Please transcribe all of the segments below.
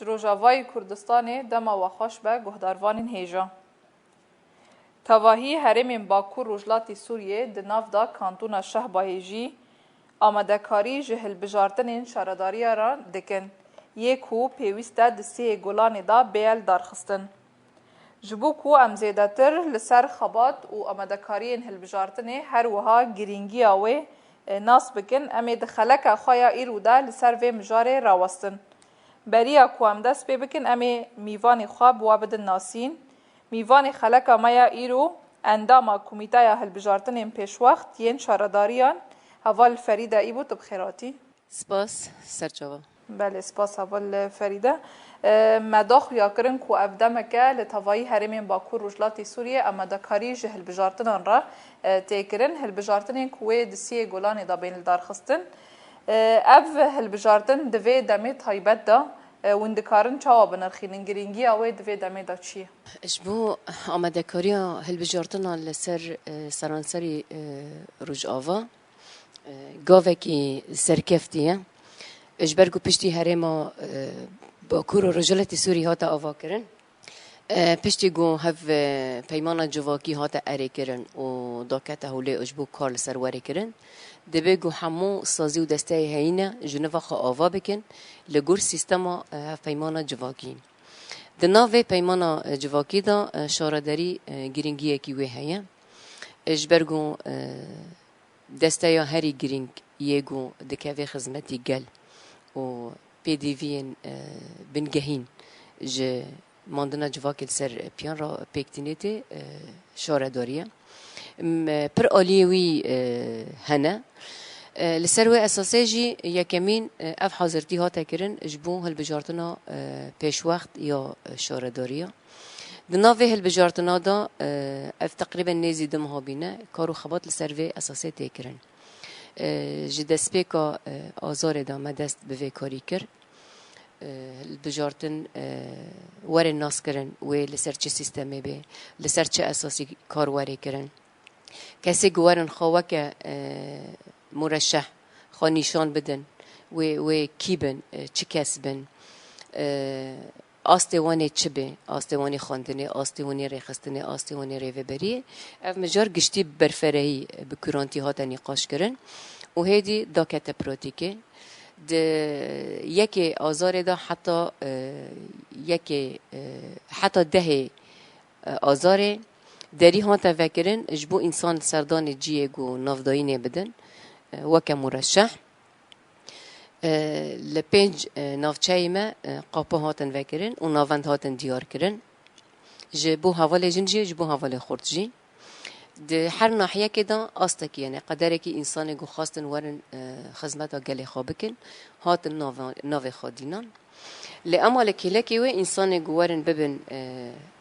Rojavayê Kurdistanê dema xweş be guhdarvanên hêja. Tevahî herêmên Bakur Rojhilatê Sûriyê di nav da Kantûna Şehbayê jî amadekarî ji hilbijartinên şaredariya re dikin, yê ku pêwîst e di sê Golanê da bêel darxistin. Ji bo ku em zêdetir li ser xebat û amadekariyên hilbijartinê her wiha girîngiya wê nas bikin, em ê di xeleka xwe ya îro de li ser vê mijarê rawestin. Beriya ku em dest pê bikin, em ê mîvanê xwe bi we bidin nasîn. Mîvanê xeleka me ya îro endama Komîteya Hilbijartinên Pêşwext yên şaredariyan heval Ferîde îbû tu bi xêratî. Spas serçava. Belê spas heval Ferîde. Me daxuya kirin ku ev demeke li tevahî herêmên Bakur Rojhilatê Sûriyê amadekarî ji hilbijartinan re tê kirin. Hilbijartinên ku wê di siyê Golanê da bên li darxistin. Ev hilbijartin di vê demê taybet da wan dikarin çawa binirxînin, girîngiya wê di vê demê da çi ye? Ji bo amadekariya hilbijartinan li ser seranserî Rojava gavekî serkeftî ye. Ji ber ku piştî herêma Bakur û Rojhilatê Sûrî hate avakirin. Piştî ku hev peymana civakî hate erêkirin û dakete hûlê ji bo kar li ser werê kirin. Dibe ku hemû sazî û desteyê heyîne ji nava xwe ava bikin li gor sîstema hevpeymana civakî. Di nav vê peymana civakî da şaredarî girîngiyekî wê heye. Ji ber ku desteya herî girîng yê ku dikeve xizmetî gel û pêdiviyên bingehîn ji mandina civakê li ser piyan ra pêktînê tê şaredarî ye. Pir aliyê wî hene. Li ser wê esasê jî yekemîn ev hazirtî hate kirin ji bo hilbijartina pêşwext ya şaredariya. Di nav vê hilbijartina da ev teqrîben nêzî dim habîne kar û xebat li ser vê esasê tê kirin. Ji destpêka azarê da me dest bi vê karî kir. Hilbijartin werên nas kirin wê li ser çi sîstemê bê, li ser çi esasî kar werê kirin. Kesê ku werin xwe weke mureşeh xwe nîşan bidin wê kî bin, çi kes bin, astê wanê çi bê, astê wanê xwendinê, astê wanê rêxistinê, astê wanê rêveberiyê. Ev mijar giştî berferehî bi kurantî hate nîqaş kirin û hêdî dakete protîkê. Di yekê azarê da heta dehê azarê derî hate vekirin ji bo însan serdanê ciyê ku navdayînê bidin weke mureşeh. Li pênc navçeyê me qapa hatin vekirin û navend hatin diyar kirin. Ji bo hevalê jin jî ji bo hevalê xurt jî. Di her nahiyekê da astekî yani qederekî însanê ku xwastin werin xizmeta gelê xwe bikin hatin navê xwe dînan. Li ema li kêlekê wê însanê ku werin bibin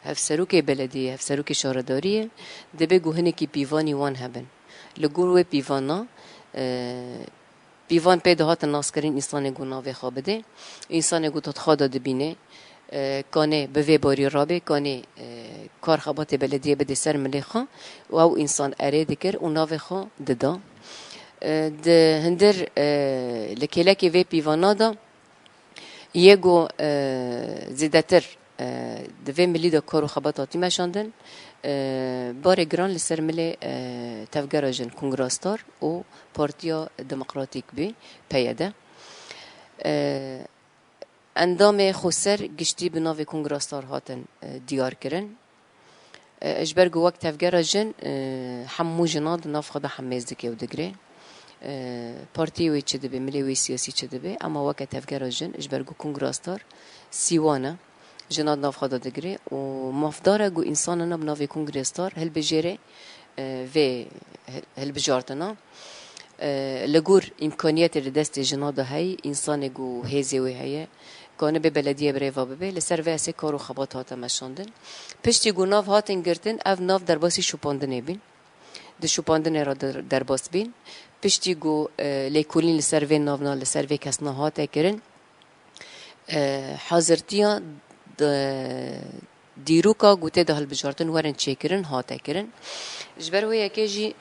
hevserokê belediyê, hevserokê şaredariyê dibe ku hinekî pîvanî wan hebin. Li gor wê pîvana pîvan pê dihatin naskirin însanê ku navê xwe bide. Însanê ku dadxwe da dibîne kanê bi vê barî rabe, kanê kar xebatê belediyê bide ser milê xwe û ew însan erê dikir û navê xwe dida. Di hindir li kêlekê vê pîvana da yê ku zêdetir di vê milî de kar û xebat hatî meşandin barê giran li ser milê tevgera jin Kongrastar û Partiya Demokratîk bê PYD. Endamê xweser giştî bi navê Kongrastar hatin diyar kirin. Ji ber ku wek tevgera jin hemû jinan di nav xwe de hemêz dike û digire. Partiyê wê çi dibe, milê wê siyasî çi dibe ama weke tevgera jin ji ber ku Kongrastar sîwan e jinan nav xwe de digire û mafdar e ku însanan bi navê Kongrastar hilbijêre vê hilbijartina. Li gor îmkaniyetê li destê jinan de heye însanê ku hêzê wê heye kanîbe belediye birêva bibe li ser vê esê kar û xebat hate meşandin. Piştî ku nav hatin girtin ev nav derbasî şûpandinê bîn. Di şûpandinê re derbas bîn. Piştî ku lêkolîn li ser vê navna li ser vê kesna hate kirin. Hazirtiya dîroka ku tê de hilbijartin werin çêkirin hate kirin. Ji ber wê yekê jî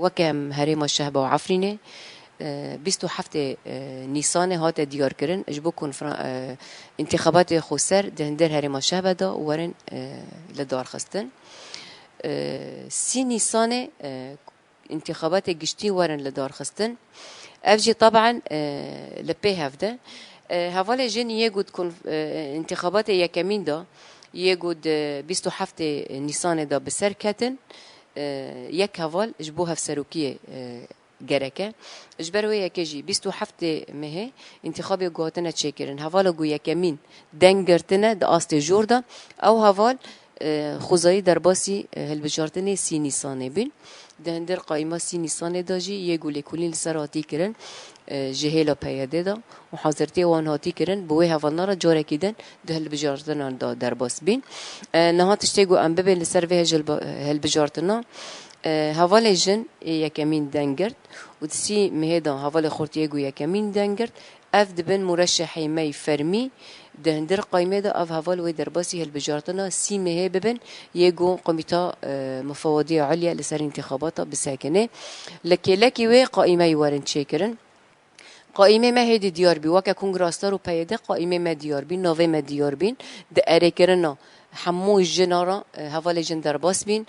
weke herêma Şehba û Efrînê 27 نیسان هات دیار کرن اجبو انتخابات خسر دهندر هرما شهبه دا ورن لدار خستن 3 نیسان انتخابات گشتی ورن لدار خستن افجي طبعا لبي هفده هفال جن يجود انتخابات يكمين دا يجود 27 نيسان دا بسر كتن يك هفال جبوها في سروكية جركة اجبروا يكجي 27 مه انتخابي جواتنا تشكرن هفال جو يكمين دنجرتنا دا است جوردا او هفال خوزایی در باسی هلبجارتنی 3 نیسانه بین دهندر قایمه 3 نیسانه داجی یه گوله کلین لسر هاتی کرن جهیلا پیاده دا و حاضرتی وان هاتی کرن بوی هفالنا را جاره کدن ده هلبجارتنا دا در باس بین نهاتش تیگو ام ببین لسر وی هلبجارتنا هوال جن یکمین دنگرد و دسی مهدا هوال خورت یگو یکمین دنگرد اف دبن مرشحی می فرمی دهندر قایمه دا اف هوال و درباسی هلبجارتنا 3 مه ببن یگو قمیتا مفوضیه علیا لسر انتخابات بساکنه لکی و قایمه یوارن چیکرن قائمه ما هدي ديار بي وكا كونغراستار و پیده قائمه ما ديار بي نوه ما ديار بين ده اريكرنا حمو الجنارا هوال جن درباس بين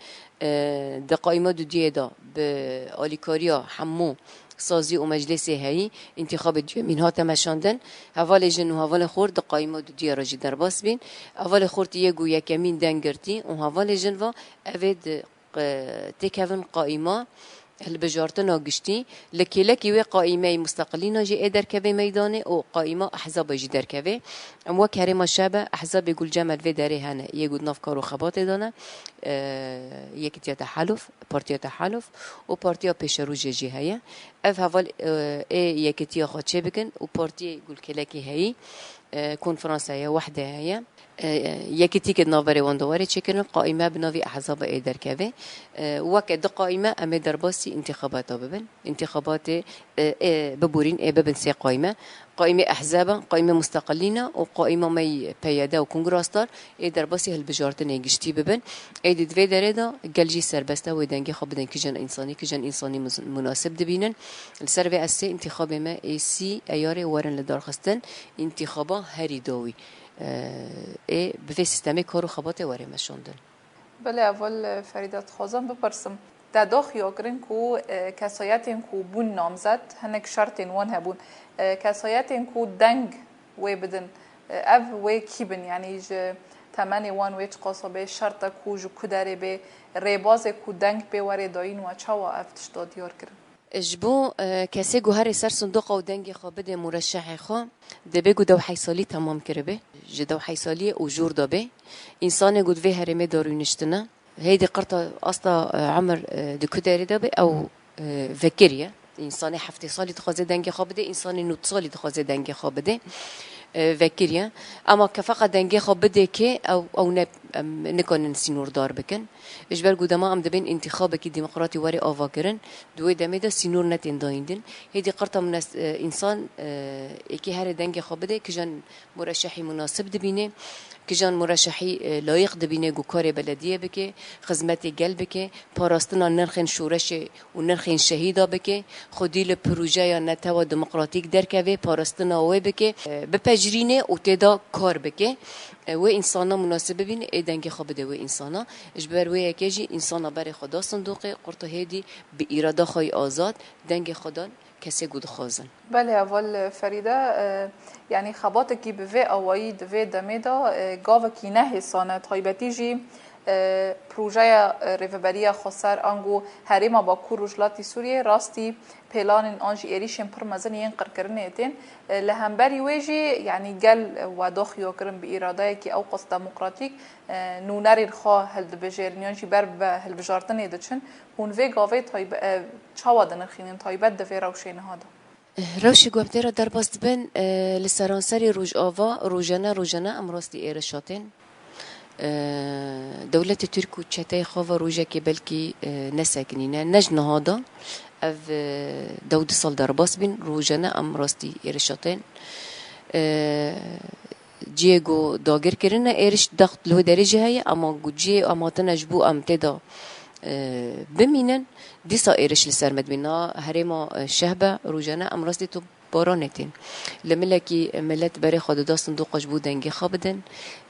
ده قائمه دو ديه دا بآليكاريا حمو سازی و مجلس هایی انتخاب من ها تمشاندن هوال جن و هوال خورد قائمه دو دیاراجی درباس بین هوال خورد یگو یکمین دنگرتی و هوال جن و اوید تکون قائمه هلبجارتنا گشتی لکی و قائمه مستقلین جی ادر کوه میدانه و قائمه احزاب جی در کوه ام و کریم شبه احزاب گل جمل و داره هنه یگود نافکار و خبات دانه یکی تحالف پارتیا تحالف و پارتیا پیش رو جی هیا اف حوال یکی تیا خود چه بکن و پارتی گل کلکی هایی کنفرانس هیا وحده هیا یکی تیکت ناوری واندواری چکن قائمه بناوی احزاب ایدر کوه وقت قائمه امی در باسی انتخابات ببن انتخابات ببورین ببن 3 قائمه احزاب قائمه مستقلین و قائمه می پیاده و کنگراستار در باسی هلبجارتن گشتی ببن اید دوی داره دا گلجی سربسته و دنگی خواب بدن که جن انسانی مناسب دبینن لسر و اسه انتخاب ما سی ایار ورن لدار خستن انتخابا هری داوی به سیستم کار و خبات واره مشاندن. بله اول فریدت خوازم بپرسم داخل یاگرین کو کسایتین کو بون نامزد هنک شرطین وان هبون کسایتین کو دنگ و بدن او و کی بن یعنی ج تمنی وان ویچ قصبه شرط کو جو کداره به ریباز کو دنگ به واره داین و چاوا افتش دادیار کردن. اجبو کسی گوهر سر صندوق و دنگی خواه بده مرشح خواه ده بگو دو حیسالی تمام کرده جدو حیسالی و جور دابه انسان گود وی هرمه دارونشتنه هیدی قرطه اصلا عمر دو کداری دابه او فکریه انسان 7 سالی تخوازه دنگی خواه بده انسان 9 سالی تخوازه دنگی خواه بده فکریه اما که فقط دنگی خواه بده که او نکنن سینور دار بکن اجبر گودما ام دبین انتخاب کی دموکراتی وری آوا کرن دوی دمه دا سینور نتین دایندن هیدی قرطه من انسان اکی هر دنگی خواه بده که جان مرشحی مناسب دبینه که جان مرشحی لایق دبینه گو کار بلدیه بکه خدمت گل بکه پاراستنا نرخین شورش و نرخین شهیدا بکه خودی ل پروژه یا نتوا دموکراتیک درکوه پاراستنا و بکه بپجرینه و تدا کار بکه و انسانا مناسب ببینه دنگی خواب بده و انسانا اجبر و یکیجی انسانا برای خدا صندوق قرطه هدی به اراده خواهی آزاد دنگی خدا کسی گود خوازن. بله اول فریده یعنی خبات کی به اوایی دوی دمیدا گاو کی نه حسانه تایبتی جی پروژه ریفبری خسر انگو هریما با کوروجلاتی سوریه راستی پلان آنجی ایریشن پر مزن ین قرکرنه ایتین لهمبری ویجی یعنی گل و داخیو کرن به اراده کی او قصد دموکراتیک نونر خواه هل بجرنیانجی بر به هل بجارتن ایدچن اون وی گاوی تایب چاوادن خینن تایبت دوی روشین هادا روشی گوبتر در باست بن لسرانسری روج آوا روجانه امراستی ایرشاتین دولت ترک و چته خواه روجه که بلکی نسکنینه نجنه هادا او دود سال در باس بین روجانه امراستی ایرشاتین جیگو داگر کرنه ایرش دخت له درجه هایی اما گو جی اما تنجبو ام تدا بمینن دیسا ایرش لسر مدبینا هریما شهبه روجانه امراستی تو بارانتين لملكي ملت بري خود دا صندوق جبو دنگي خابدن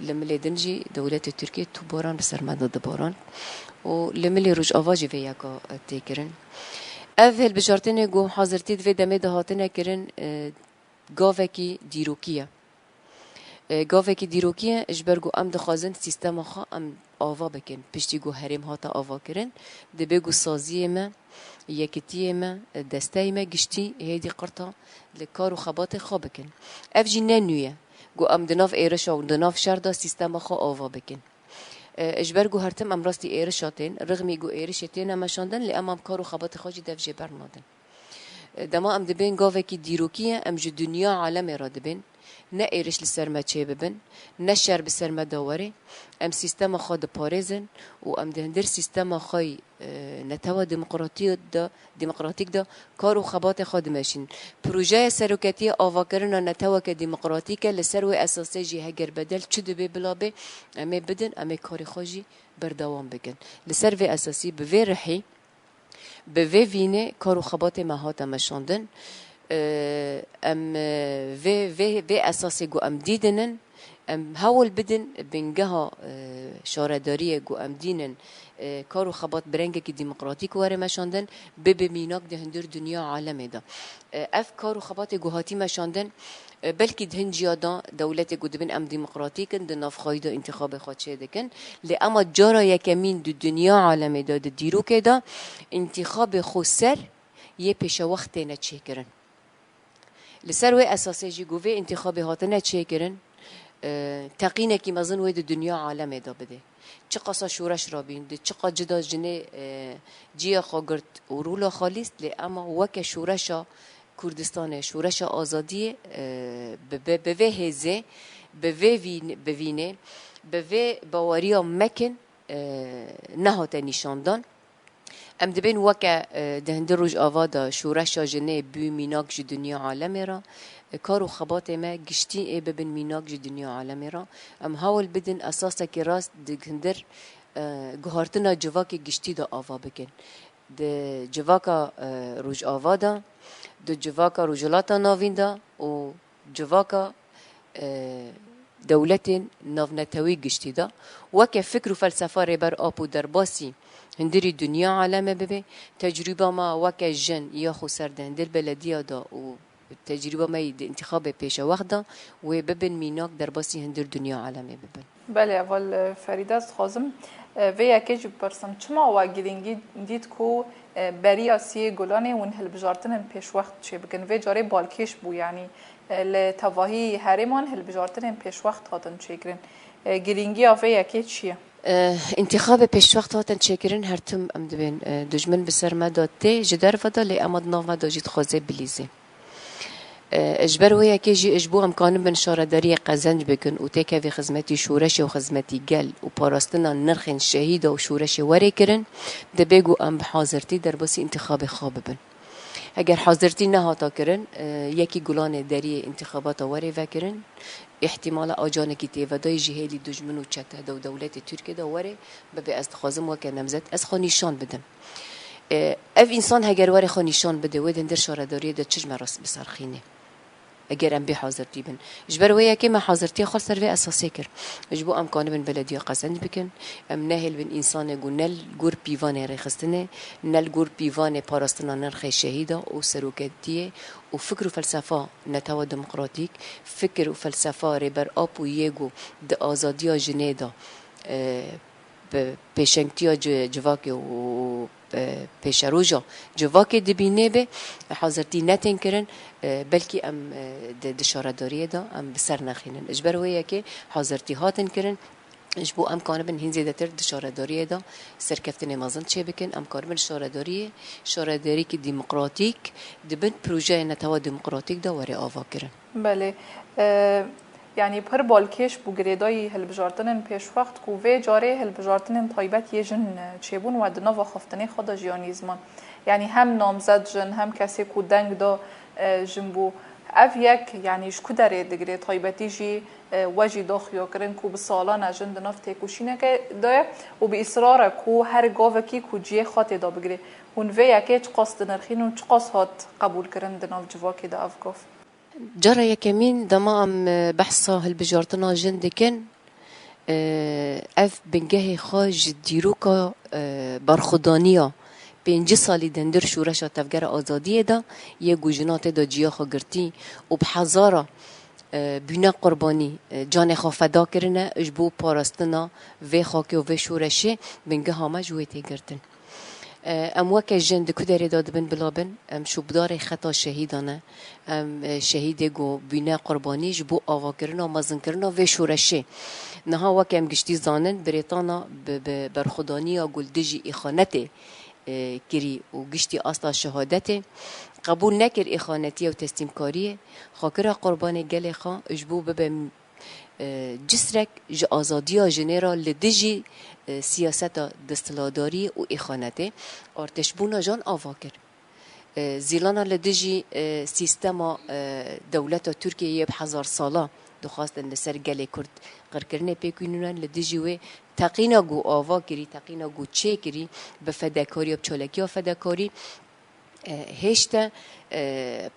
لملي دنجي دولت تركيا تو باران بسر مدد باران و لملي روج آواجي في يكا تيكرن اول بجارتين گو حاضرتيد في دمي دهاتنا كرن گاوكي ديروكيا گاوكي ديروكيا اجبرگو ام دخازن سيستم خا ام آوا بکن پشتی گو هریم هاتا آوا کرن دبگو سازی ما یکیتی ما دسته ما گشتی هیدی قرطا لکار و خبات خواه بکن اف جی ننویه گو ام دناف ایرش و دناف شردا سیستم خواه آوا بکن اجبر گو هرتم ام راستی ایرشاتین رغمی گو ایرشتین امشاندن لی ام کار و خبات خواجی دف جبر نادن دما ام دبین گاوه کی دیروکیه ام جو دنیا عالم را دبین نه ایرش لسرما چه ببن نه شر بسرما داوره ام سیستم خود پارزن و ام دهندر سیستم خای نتوا دموکراتیک دا کار و خبات خود ماشین پروژه سرکتی آواکرنا نتوا که دموکراتیک لسر و اساسی جی هگر بدل چود به بلابه ام بدن ام کار خوجی بردوام بکن لسر و اساسی به وی رحی به وی وینه کار و خبات مهات مشاندن ام في اساسی گو ام دیدنن ام هول بدن بنجها شارداریه گو ام دینن کارو خبات برنگه کی دموکراتیک واره مشاندن به میناک ده هندر دنیا عالمه دا اف کارو خبات گو هاتی مشاندن بلکه دهن جیادا دولت گو دبن ام دموکراتیکن ده نافخایدا انتخاب خود چه دکن لی اما جارا یکمین دو دنیا عالمه دا ده دیرو که دا انتخاب خسر یه پیش وقت نچه کرن لسر و اساسی جی گوه انتخابی هاتنه چه کرن تقینه کی مزن و دنیا عالمه دا بده چه قصا شورش را بین چه قا جدا جنه جیا خاگرد و رولا خالیست لی اما وک شورشا کردستان شورش آزادی به هزه بوینه به باوریا مکن نهات نشاندان ام دبین وکه دهنده روش آوادا شورش جنه بی میناک جی دنیا عالمه را کارو خبات ما گشتی ای ببین میناک جی دنیا عالمه را ام هاول بدن اساسا که راست دهندر گهارتنا جواک گشتی دا آوا بکن ده جواکا روش آوادا ده جواکا روجلاتا ناوین دا و جواکا دولت ناونتوی گشتی دا وکه فکر و فلسفه ری بر آپو در باسی هندری دنیا عالمه ببه تجربه ما وکه جن یا خسر ده هندر بلدیه دا و تجربه ما انتخاب پیش وقت دا و ببین میناک در باسی هندر دنیا عالمه ببین بله اول فریده از خازم و یکی جو پرسم چما و گیرینگی دید که بری آسیه گلانه ون هل بجارتن پیش وقت چه بکن و جاره بالکش بو یعنی لتواهی هرمان هل بجارتن پیش وقت هاتن چه کرن گیرینگی آفه یکی چیه؟ انتخاب پیش وقت هاتن چه کرن هر تم ام دبین دجمن بسر مداد ته جدار فدا لی اماد ناو مداد جید خوازه بلیزه اجبر ويا كيجي اجبو امكان من شارداري قزنج بكن و تيكا في خدمتي شورش و خدمتي قل و باراستنا نرخن شهيده و شورش وري كرن دبيگو ام بحاضرتي در باسي انتخاب خواب بن اگر حاضرتي نهاتا كرن يكي گلان داري انتخابات وري وكرن احتمال آجانکی تیودای جهیلی دجمن و چته دو دولت ترکیه دا وري ببي از خازم وكا نمزد از خو نشان بدم اف انسان هگر وري خو نشان بده و دندر شارداري دا چج مراس بسرخينه اگر ام بحاضرتي بن اجبر ويا كما حاضرتي خل سر في اساسي كر اجبو امكان بن بلديه قسند بكن ام نهل بن انسان گونل گور پیوان رخصتنه نل گور پیوان پاراستنا نرخ شهيده او سروكتيه و فكر و فلسفه نتوا ديمقراطيك فكر و فلسفه ربر اپو يگو د ازاديا جنيدا پیشنگتیا جواکی و پیشروجا جواکی دبینه به حاضرتی نتین کرن بلکی ام دشارداریه دا ام بسر نخینن اجبر ویه که حاضرتی هاتن کرن اجبو ام کانبن هین زیادتر دشارداریه دا سرکفتن مازن چه بکن ام کانبن شارداری که ديمقراطيك دبن پروژه نتوا ديمقراطيك دا وری آوا کرن بله یعنی پر بالکش بو گریدای هل بجارتن پیش وقت کو و جاره هل بجارتن تایبت یه جن چبون و دنا و خفتنی خدا جیانیزمان یعنی هم نامزد جن هم کسی کو دنگ دا جنبو اف یک یعنی شکو داره دگره تایبتی جی وجی داخیا کرن کو به سالان جند نفت کوشینه که دای و به اصرار کو هر گاو کی کو جی خاطی دا بگیره هون و یکی چه قصد نرخین و چه قصد هات قبول کرن دناف جواکی دا اف گاف جرى يكمين دمام بحثا هالبجارتنا جندكن اف بنجه خاج ديروكا برخدانيا 5 سالی دندر شورش تفگر آزادی دا یه گوجنات دا جیاخا گرتی و بحزارا بنا قربانی جان خوا فدا کرنه اجبو پارستنا و خاک و شورشه بنگه همه جویتی گرتن ام وکه جند کدری داد بن بلابن ام شوبدار خطا شهیدانه ام شهید گو بنا قربانی جبو آوا کرنا مزن کرنا و شورشه نها وکه ام گشتی زانن بریتانا برخدانی گلدجی اخانته کری و گشتی اصلا شهادته قبول نکر اخانتی و تسلیم کاریه خاکر قربان گل خان اجبو ببم جسرک ج آزادی جنرال لدجی سیاست دستلاداری و اخانته ارتش بونا جان آوا کر زیلانا لدجی سیستما دولت ترکیه بهزار ساله دخواستن لسر گل کرد قرکرنه پیکنونن لدجی و تقینا گو آوا کری تقینا گو چه کری به فداکاری و بچالکی و فداکاری هشتا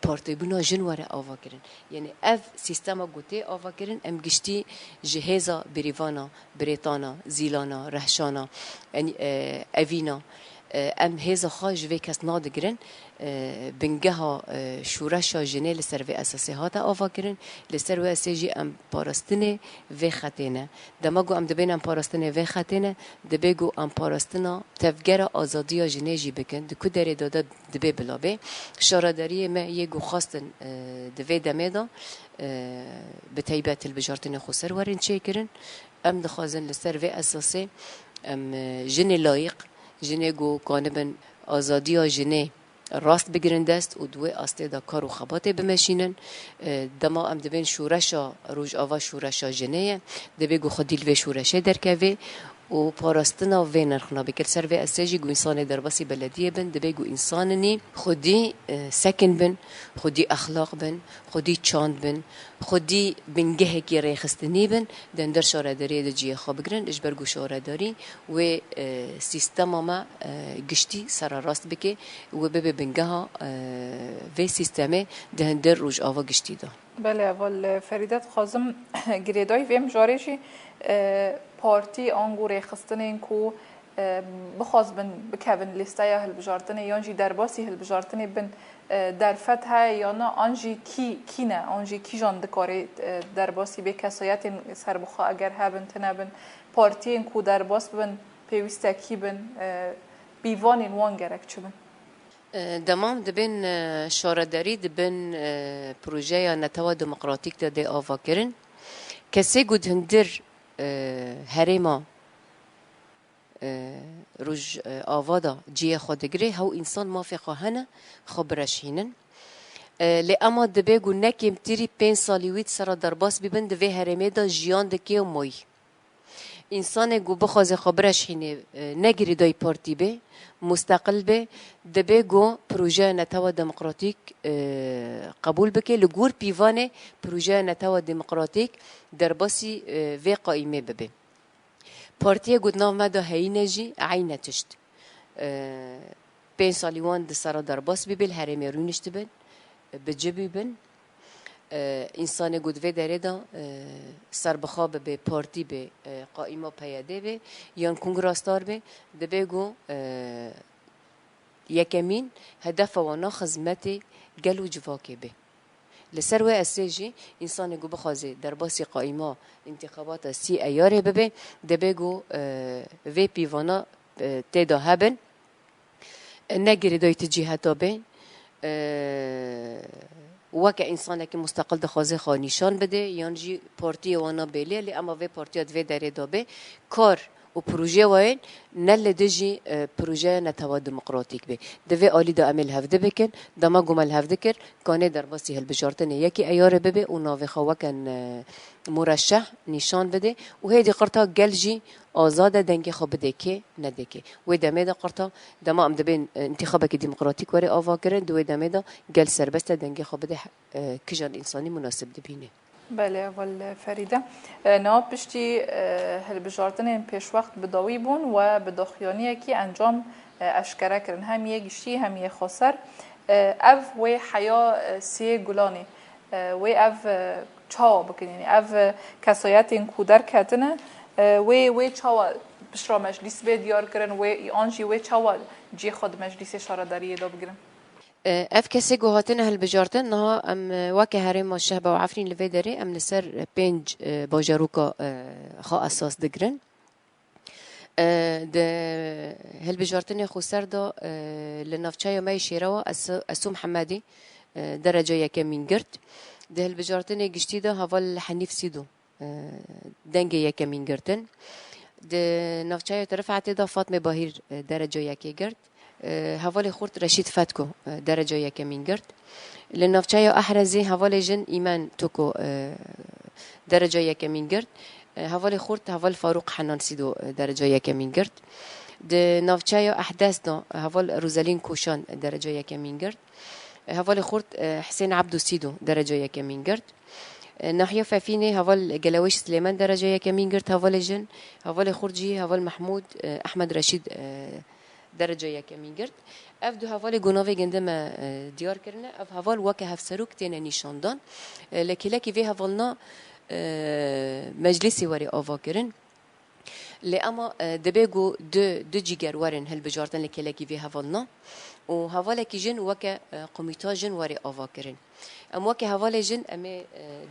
پارتی بنا جنواره آوا کرن یعنی اف سیستما گوته آوا کرن ام گشتی جهازا بریوانا بریتانا زیلانا رهشانا اوینا ام هزا خواج وی کس نادگرن بنگها شورشا جنه لسر و اساسی هاتا آوا کرن لسر و اساسی ام پارستنه و خطینه دماغو ام دبین ام پارستنه و خطینه دبیگو ام پارستنا تفگر آزادی جنه جی بکن دکو داره داده دبی بلابه شاراداری ما یگو خواستن دوی دمه دا به طیبت البجارتن خسر ورن چه کرن ام دخوازن لسر و اساسی ام جنه لایق جنه گو کانبن آزادی جنه راست بگیرن دست و دوی استه دا کار و خباته بمشینن دما ام دبین شورشا روج آوا شورشا جنه دبی گو خودیل و شورشه درکوه و پاراستنا و نرخنا بکل سر و اساجی گو انسان درباسی بلدیه بن دبی گو انساننی خودی سکن بن خودی اخلاق بن خودی چاند بن خودی بنگه کی ریخستنی بن دندر شارداری د جی خواب گرن اجبر گو شارداری و سیستم ما گشتی سر راست بکه و به بنگه و سیستم دندر روج آوا گشتی دا بله اول فریدت خازم گریدای ویم جارشی پارتی آنگو ریخستن این کو بخواست بن بکوین لیستای هلبجارتنه یانجی درباسی هلبجارتنه بن در فتح یا نه آنجی کی نه آنجی کی جان دکاره درباسی به کسایت سربخا اگر هبن تنبن پارتی این کو درباس بن پیوسته کی بن بیوان این وان گرک چه بن دمام دبن شارداری دبن پروژه نتوا دموکراتیک ده آوا کرن کسی گود هندر هرما روج آوادا جیه خودگری هاو انسان موافقه هنه خبرش هینن لأما دبیگو نکیم تیری 5 سالیویت سرا درباس بیبن دوی هرمه دا جیان دکی و موی انسان گو بخوازه خبرش هینه نگیری دای پارتی به مستقل به دبیگو پروژه نتوا دموکراتیک قبول بکه لگور پیوانه پروژه نتوا دموکراتیک درباسی و قائمه ببه پارتی گودناو مدا هینجی عینه تشت 5 سالیوان د سرا درباس بیبل هرمه رونشت بن بجبی بن انسان گودوه داره دا سر بخواب به پارتی به قائمه پیاده به یا کنگراستار به دبیگو یکمین هدف وانا خدمت گلو جواکه به لسر و اساجی انسان گو بخوازه در باسی قائمه انتخابات 30 ایاره ببه دبیگو و پیوانا تیدا هبن نگیری دای تجیهتا به وکه انسان که مستقل دخوازه خانیشان بده یعنی پارتی وانا بیلی اما و پارتی دوی داره دابه کار و پروژه وين نل دجي پروژه نتوا ديمقراطيك به دفي آلي دا أمل هفده بكن دما قمال هفده كر كانه در باسي هالبجارتن يكي أيار ببه و ناوي خواكن مرشح نشان بده و هيدي قرطا جلجي آزاده دنگي خو بده که نده که و دمه دا قرطا دما ام دبين انتخابك ديمقراطيك وري آوا کرن دو دمه دا جل سربسته دنگي خو بده كجان إنساني مناسب دبينه. بله اول فریده ناب پشتی هلبجارتن پیش وقت بداوی بون و بداخیانی که انجام اشکره کرن هم یه گشتی هم یه خسر او و حیا سی گلانی و او چاوا بکن یعنی او کسایت این کودر کتنه و چاوا بشرا مجلس به دیار کرن و آنجی و چاوا جی خود مجلس شارداری دا بگرن اف کسی گوهاتن هالبجارتن نه ام واقع هرم الشهبة وعفرين لفيدري ام لسر بينج باجاروكا خا اساس دگرن ده هالبجارتن خسر دا لنافچای مای شیروا اسو محمدی درجه یکم مینگرد ده هالبجارتن گشتی دا حوال حنیف سیدو دنگ یکم مینگردن ده نافچای طرف عتیدا فاطمه باهیر درجه یکی گرد حوالي خورت رشيد فاتكو درجة يكمين قرد للنافچايا أحرزي حوالي جن إيمان توكو درجة يكمين قرد حوالي خورت حوالي فاروق حنان سيدو درجة يكمين قرد د نافچايا أحداثنا حوالي روزالين كوشان درجة يكمين قرد حوالي خورت حسين عبدو سيدو درجة يكمين قرد ناحية فافيني حوالي جلاويش سليمان درجة يكمين قرد حوالي جن حوالي خورجي حوالي محمود أحمد رشيد درجة يكمين قرد اف دو هوال گناوی گنده ما دیار کرنه اف هوال وکه هفسروک تینه نشاندان لکی وی هوالنا مجلسی وری آوا کرن لی اما دبیگو دو جیگر ورن هل بجارتن لکی وی هوالنا و هوال کی جن وکه قمیتا جن وری آوا کرن ام وکه هوال جن امی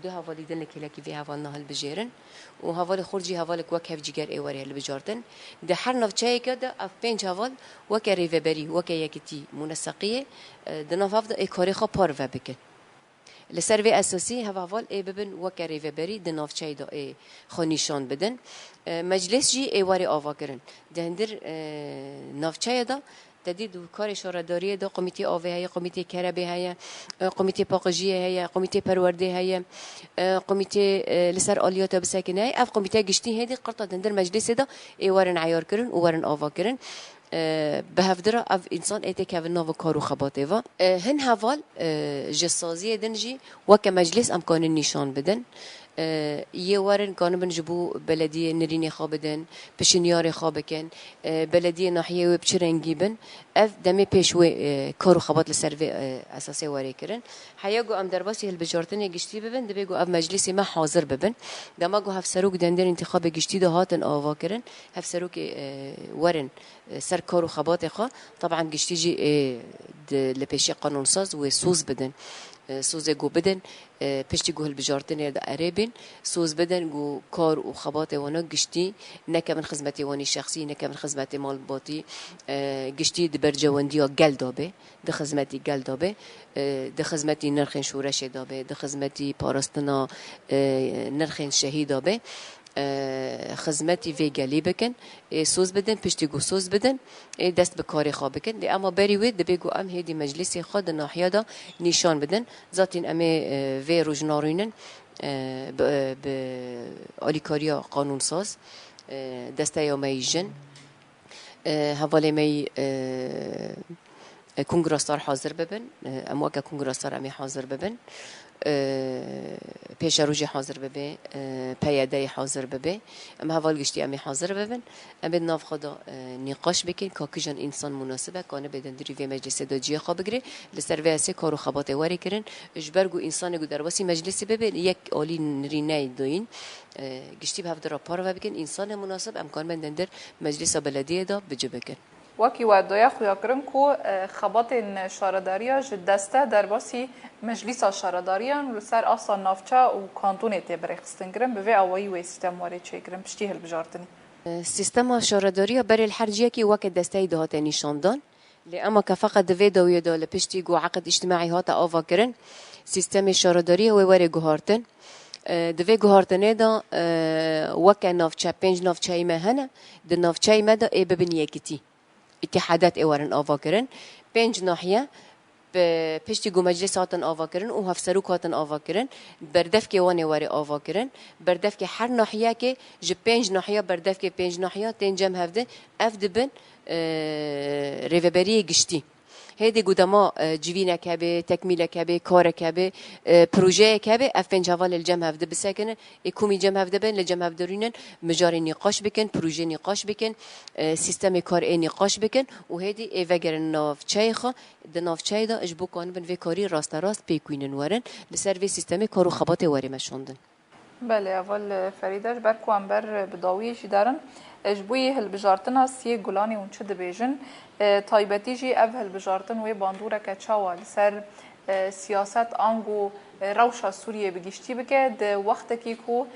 دو هوالی دن لکی وی هوالنا هل بجیرن و هوال خورجی هوالک وکه هف جیگر ای وری هل بجارتن ده هر نوچه کده اف پنج هوال وکه ریوبری وکه یکتی منسقیه ده نفاف ده کاری خو پار و بکن لسر وی اساسی هوال ای ببن وکه ریوبری ده نوچه ده ای خو نشان بدن مجلس جی ای وری آوا کرن ده هندر نوچه ده تدید کار شورداری دا کمیته آوه هیا کمیته کربه هیا کمیته پاکجی هیا کمیته پرورده هیا کمیته لسر آلیات بسکنه هیا اف کمیته گشتی هدی قرطه دندر مجلس دا ای ورن عیار کرن و ورن آوا کرن به هفدره اف انسان ایت که و نو کارو خباته و هن حوال جسازی دنجی و که مجلس امکان نشان بدن یه ورن کانو بنجبو بلدیه نرینی خوابدن پشنیار خوابکن بلدیه ناحیه و بچرنگی بن اف دمی پیشوی کارو خبات لسر و اساسی وری کرن حیاگو ام درباسی هل بجارتن گشتی ببن دبیگو اف مجلسی ما حاضر ببن دماغو هفسروک دندر انتخاب گشتی ده هاتن آوا کرن هفسروک ورن سر کارو خبات خوا طبعا گشتی جی لپیشی قانون ساز و سوز بدن سوز گو بدن پشتی گو هل بجارتن دا عربین سوز بدن گو کار و خبات وانا گشتی نکه من خدمتی وانی شخصی نکه من خدمتی مال باتی گشتی د برجواندی گل دابه د خدمتی گل دابه د خدمتی نرخن شورش دابه د خدمتی پاراستنا نرخن شهید دابه خدمتی وی گلی بکن سوز بدن پشتی گو سوز بدن دست به کاری خواب بکن دی اما بری وید دبیگو ام هیدی مجلسی خود ناحیه دا نشان بدن ذاتین امی وی روزنارینن به آلیکاریا قانون ساز دسته یا می جن حوالی می کنگراستار حاضر ببن اما که کنگراستار امی حاضر ببن پیش روزی حاضر ببه پیاده حاضر ببه ام حوال گشتی امی حاضر ببن ام به ناف خدا نقاش بکن که کجان انسان مناسبه کانه بدن دری و مجلس داجی خواب بگیره لسر واسه کارو خبات وری کرن اجبرگو انسان گو در واسی مجلس ببه یک عالی نرینه دوین گشتی به هفته را پار و بکن انسان مناسب امکان بدن در مجلس بلدیه دا بجه بکن وکی ودایا خویا کرن کو خبات شارداریا جدسته در باسی مجلس شارداریان لسر اصلا نافچه و کانتون تبرخ استنگرن به اوایی و سیستم وارد چیکرن پشتی هل بجارتنی سیستم شارداریا برای الحرجیه کی وقت دسته دهات نشاندان لأما كفقط دوی دوی دال پشتی گو عقد اجتماعی هات آوا کرن سیستم شارداری و وری گهارتن دوی گهارتنه دا وکه نافچه 5 نافچه ما هنه ده نافچه ما دا ببین یکیتی اتحادات ایوارن آوا کرن 5 ناحیه پشتی گو مجلس هاتن آوا کرن و هفسروک هاتن آوا کرن بردف که وانی واری آوا کرن بردف که هر ناحیه که ج 5 ناحیه بردف که 5 ناحیه تین جمع هفته افد بن ریوبری گشتی هیدی گودما جوینا کبه تکمیل کبه کار کبه پروژه کبه اف پنج حوال الجمع هفته بسکنن اکومی جمع هفته بین لجمع هفته رینن مجار نقاش بکن پروژه نقاش بکن سیستم کار نقاش بکن و هیدی ایوگر نافچه خو د نافچه دا اجبو کان بن و کاری راست پیکوینن ورن لسر و سیستم کارو خبات وری مشوندن. بله اول فریداش بر کوامبر بداویش دارن اجبوی هلبجارتنا سی گلانی اون چه دبیجن تایبتی جی اف هلبجارتن و باندوره که چاوال سر سیاست آنگو روشا سوریه بگیشتی بکه ده وقت کی کو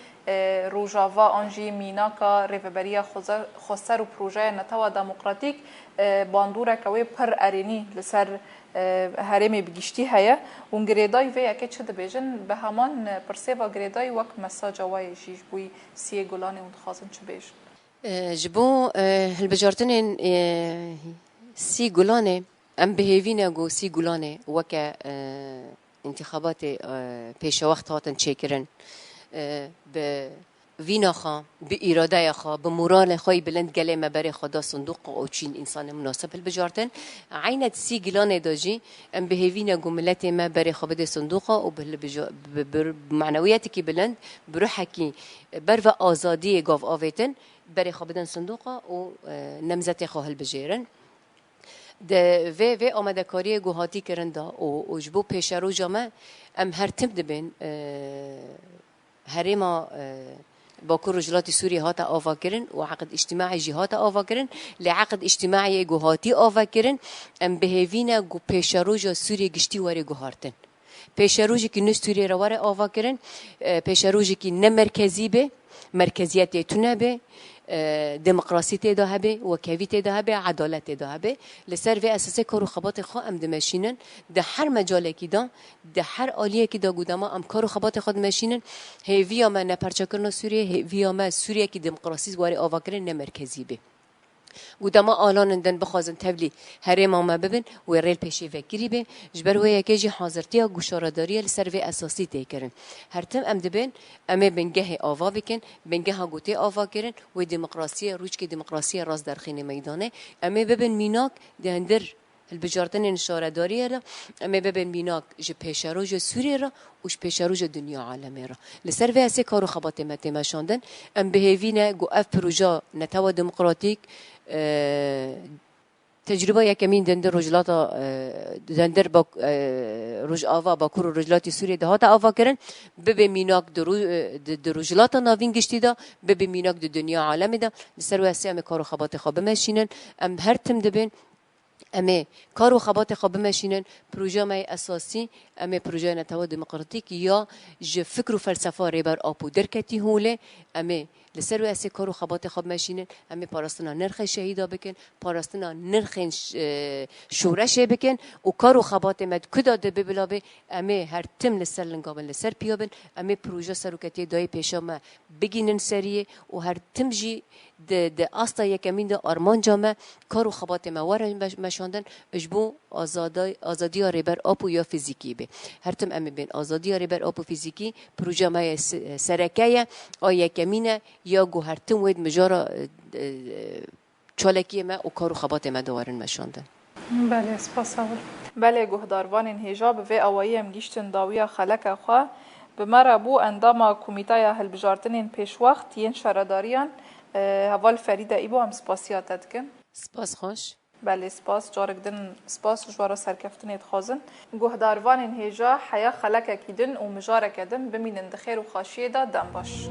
روجاوا آنجی میناکا ریوبریا خسر و پروژه نتاوا دموکراتیک باندوره که وی پر ارینی لسر هرمی بگیشتی هیا اون گریدای وی اکه چه دبیجن به همان پرسیوا گریدای وک مساج وای جیش بوی سی گلانی اون خازن چه بیجن جبو هلبجارتن سی گلانه ام بهیوینه گو سی گلانه وکه انتخابات پیش وقت هاتن چیکرن به وینا خا به اراده خا به مورال خوی بلند گله مبر خدا صندوق او چین انسان مناسب هلبجارتن عینت سی گلانه داجی ام بهیوینه گو ملت ما بر خبد صندوق او به معنویاتی کی بلند بروح کی بر و آزادی گاو آویتن برای خوابیدن صندوق و نمزت خواهل بجیرن ده و آمده کاری گوهاتی کرن دا و اجبو پیش رو جامعه ام هر تم دبین هریما باکو رجلات سوریه هاتا آوا کرن و عقد اجتماعی جهات آوا کرن لعقد اجتماعی گوهاتی آوا کرن ام بهوینه گو پیش رو جا سوریه گشتی واری گوهارتن پیش روزی که نستوری رو واره آوا کرن پیش روزی که نمرکزی به مرکزیت تونه به دموکراسی تدا هبه وکوی تدا هبه عدالت تدا هبه لسر و اساس کارو خبات خو ام دمشینن ده هر مجال کی دا ده هر عالیه کی دا گودما ام کارو خبات خود مشینن هیویا ما نپرچکرنا سوریه هیویا ما سوریه کی دموکراسی واری آوا کرن نمرکزی به گودما آلان دن بخوازن تبلی هرم ما ببین و ریل پیشی فکری به جبر و یکیجی حاضرتی گوشارداری لسر و اساسی تکرن هر تم ام دبین ام بنگه آوا بکن بنگه گوته آوا کرن و دموکراسی روش که دموکراسی راز در خین میدانه ام ببین میناک دهندر البجارتن انشارداری را ام ببین میناک ج پیشروج سوریه را وش پیشروج دنیا عالمه را لسر و اسی کارو خبات متمشاندن ام بهوینه گو اف پروژه نتوا دموکراتیک تجربه یکمین دندر رجلاتا دندر با رج آوا با کور رجلاتی سوریه دهات آوا کرن به میناک در رجلاتا ناوین گشتی دا به میناک در دنیا عالمی دا سر و اسی ام کارو خبات خواب ماشینن ام هر تم دبین ام کارو خبات خواب ماشینن پروژه مای اساسی ام پروژه نتوا دموکراتیک یا ج فکر و فلسفه ریبر آپو درکتی هوله ام لسر و اسی کارو خبات خواب ماشینن امی پاراستنا نرخ شهیدا بکن پاراستنا نرخ شورش بکن و کارو خبات مد کدا ده ببلابه امی هر تم لسر لنگابن لسر پیابن امی پروژه سروکتی دای پیشا ما بگینن سریه و هر تم جی ده آستا یکمین ده آرمان جامع کارو خبات ما ورن مشاندن اجبو آزادی ریبر آپو یا فیزیکی به هر تم امی بین آزادی ریبر آپو فیزیکی پروژه ما سرکیه آیا کمینه یا گوهرتم وید مجارا چالکی ما و کارو خبات ما دوارن مشاندن. بله سپاس اول. بله گهداروان هجاب و اوایی هم گیشتن داویا خلق خوا به مرابو اندام کمیته هلبجارتن پیش وقت ین شرداریان اول فرید ایبو هم سپاسیاتت کن. سپاس خوش. بله سپاس جارک دن سپاس جوارا سرکفتن ادخازن گهداروان هجا حیا خلق کیدن و مجارک دن بمینن دخیر و خاشیه دا دم باش.